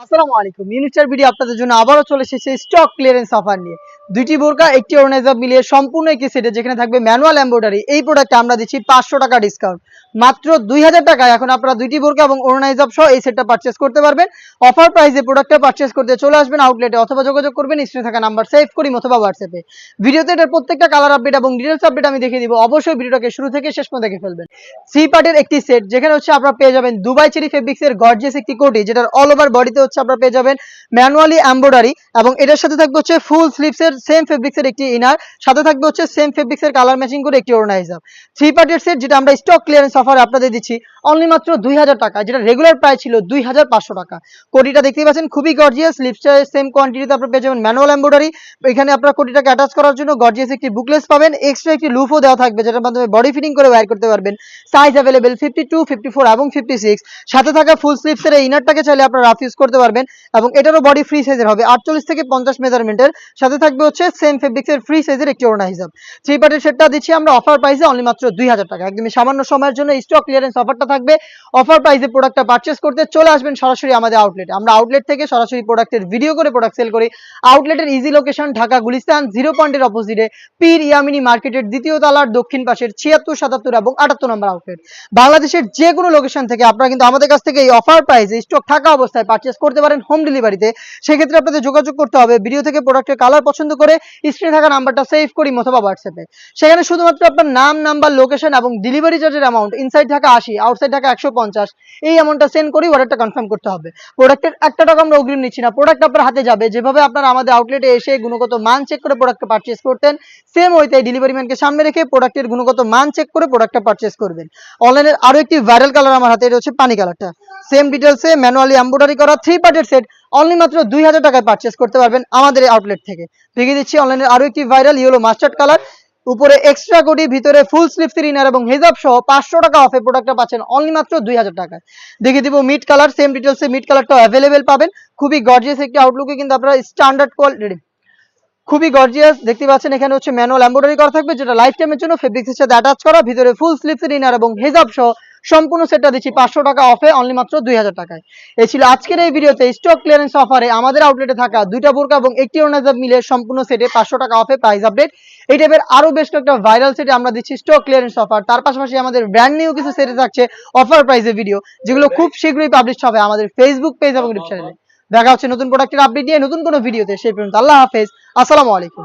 আসসালামু আলাইকুম। ইউনিচার ভিডিও আপনাদের জন্য আবারও চলে এসেছে স্টক ক্লিয়ারেন্স অফার নিয়ে। দুইটি বোরকা একটি অর্গানাইজার মিলিয়ে সম্পূর্ণ একটি সেটে যেখানে থাকবে ম্যানুয়াল এমব্রয়ডারি। এই প্রোডাক্টে আমরা দিচ্ছি 500 টাকা ডিসকাউন্ট। মাত্র 2000 টাকায় এখন আপনারা দুইটি বোরকা এবং অর্গানাইজার সহ এই সেটটা পারচেজ করতে পারবেন। অফার প্রাইসে প্রোডাক্টটা পারচেজ করতে চলে আসবেন আউটলেটে অথবা যোগাযোগ করবেন স্ক্রিনে থাকা নাম্বার সেভ করি অথবা হোয়াটসঅ্যাপে। ভিডিওতে এটার প্রত্যেকটা কালার আপডেট এবং ডিটেইলস আপডেট আমি দেখিয়ে দিব। অবশ্যই ভিডিওটাকে শুরু থেকে শেষ পর্যন্ত দেখে ফেলবেন। থ্রি পার্টের একটি সেট যেখানে হচ্ছে আপনারা পেয়ে যাবেন দুবাই চেরি ফেব্রিক্সের গর্জিয়াস একটি কোটি, যেটার অল ওভার বডিতে হচ্ছে আপনারা পেয়ে যাবেন ম্যানুয়ালি এমব্রয়ডারি, এবং এটার সাথে থাকবে হচ্ছে ফুল স্লিভসের সেম ফেব্রিক্সের একটি ইনার, সাথে থাকবে হচ্ছে সেম ফেব্রিক্সের কালার ম্যাচিং করে একটি অর্গানাইজার। থ্রি পার্টের সেট যেটা আমরা স্টক ক্লিয়ারেন্স অফারে আপনাদের দিচ্ছি অনলি মাত্র 2000 টাকা, যেটা রেগুলার প্রাইস ছিল 2500 টাকা। কোটিটা দেখতেই পাচ্ছেন খুবই গর্জিয়াস, স্লিভসটা সেম কোয়ান্টিটিতে আপনারা পেয়ে যাবেন ম্যানুয়াল এমব্রয়ডারি। এখানে আপনারা কোটিটাকে অ্যাটাচ করার জন্য গর্জিয়াস একটি বুকলেস পাবেন, এক্সট্রা একটি লুফও দেওয়া থাকবে যেটার মাধ্যমে বডি ফিটিং করে ওয়্যার করতে পারবেন। সাইজ অ্যাভেলেবেল 52, 54 এবং 56। সাথে থাকা ফুল স্লিভসের এই ইনারটাকে চাইলে আপনারা রাফ ইউজ করতে পারবেন, এবং এটারও বডি ফ্রি সাইজের হবে 48 থেকে 50 মেজারমেন্টের। সাথে থাকবে হচ্ছে সেম ফেব্রিক্সের ফ্রি সাইজের একটি ওড়না হিসাব। থ্রি পার্টের সেটটা দিচ্ছি আমরা অফার প্রাইসে অনলি মাত্র 2000 টাকা। একদমই সামান্য সময়ের জন্য স্টক ক্লিয়ারেন্স অফারটা থাকবে। অফার প্রাইসে প্রোডাক্টটা পারচেজ করতে চলে আসবেন সরাসরি আমাদের আউটলেটে। আমরা আউটলেট থেকে সরাসরি প্রোডাক্টের ভিডিও করে প্রোডাক্ট সেল করি। আউটলেটের ইজি লোকেশন ঢাকা গুলিস্তান 0 পয়েন্টের অপোজিটে পীর ইয়ামিনী মার্কেটের দ্বিতীয় তলার দক্ষিণ পাশের 76, 77 এবং 78 নম্বর আউটলেট। বাংলাদেশের যে কোনো লোকেশন থেকে আপনারা কিন্তু আমাদের কাছ থেকে এই অফার প্রাইসে স্টক থাকা অবস্থায় পারচেজ করতে পারেন হোম ডেলিভারিতে। সেক্ষেত্রে আপনাদের যোগাযোগ করতে হবে ভিডিও থেকে প্রোডাক্টের কালার পছন্দ করে স্ক্রিনে থাকা নাম্বারটা সেভ করি অথবা হোয়াটসঅ্যাপে। সেখানে শুধুমাত্র আপনার নাম, নাম্বার, লোকেশন এবং ডেলিভারি চার্জের amount inside Dhaka 80, outside Dhaka 150 এই অ্যামাউন্টটা সেন্ড করি অর্ডারটা কনফার্ম করতে হবে। প্রোডাক্টের 1 টাকা আমরা অগ্রিম নিচ্ছি না, প্রোডাক্ট আপনার হাতে যাবে। যেভাবে আপনারা আমাদের আউটলেটে এসে গুণগত মান চেক করে প্রোডাক্টটা পারচেজ করতেন, সেম ওইতে ডেলিভারি ম্যানকে সামনে রেখে প্রোডাক্টের গুণগত মান চেক করে প্রোডাক্টটা পারচেজ করবেন। অনলাইনের আরো একটি ভাইরাল কালার আমার হাতে, এটা হচ্ছে পানি কালারটা। সেম ডিটেলসে ম্যানুয়ালি এমব্রয়ডারি করা থ্রি পার্টের সেট অনলি মাত্র 2000 টাকায় পারচেজ করতে পারবেন আমাদের আউটলেট থেকে। দেখিয়ে দিচ্ছি অনলাইনের আরো একটি ভাইরাল ইয়েলো মাস্টার্ড কালার, উপরে এক্সট্রা কোটি, ভিতরে ফুল স্লিভস ইনার এবং হেজাব সহ 500 টাকা অফে প্রোডাক্টটা পাচ্ছেন অনলি মাত্র 2000 টাকায়। দেখিয়ে দিব মিড কালার, সেম ডিটেলসে মিড কালারটাও অ্যাভেলেবেল পাবেন। খুবই গর্জিয়াস একটি আউটলুকে কিন্তু আপনারা স্ট্যান্ডার্ড কোয়ালিটি, খুবই গর্জিয়াস দেখতে পাচ্ছেন। এখানে হচ্ছে ম্যানুয়াল এমব্রয়ডারি করা থাকবে যেটা লাইফ টাইমের জন্য ফেব্রিক্সের সাথে অ্যাটাচ করা, ভিতরে ফুল স্লিভস ইনার এবং হেজাব সহ সম্পূর্ণ সেটটা দিচ্ছি 500 টাকা অফে অনলি মাত্র 2000 টাকায়। এই ছিল আজকের এই ভিডিওতে স্টক ক্লিয়ারেন্স অফারে আমাদের আউটলেটে থাকা দুইটা বোরকা এবং একটি অর্গানাইজার মিলে সম্পূর্ণ সেটে 500 টাকা অফে প্রাইস আপডেট। এই টাইপের আরো বেশ কয়েকটা ভাইরাল সেটে আমরা দিচ্ছি স্টক ক্লিয়ারেন্স অফার। তার পাশাপাশি আমাদের ব্র্যান্ড নিউ কিছু সেটে থাকছে অফার প্রাইসে ভিডিও, যেগুলো খুব শীঘ্রই পাবলিশ হবে আমাদের ফেসবুক পেজ এবং ইউটিউব চ্যানেলে। দেখা হচ্ছে নতুন প্রোডাক্টের আপডেট নিয়ে নতুন কোনো ভিডিওতে। সেই পর্যন্ত আল্লাহ হাফেজ, আসসালামু আলাইকুম।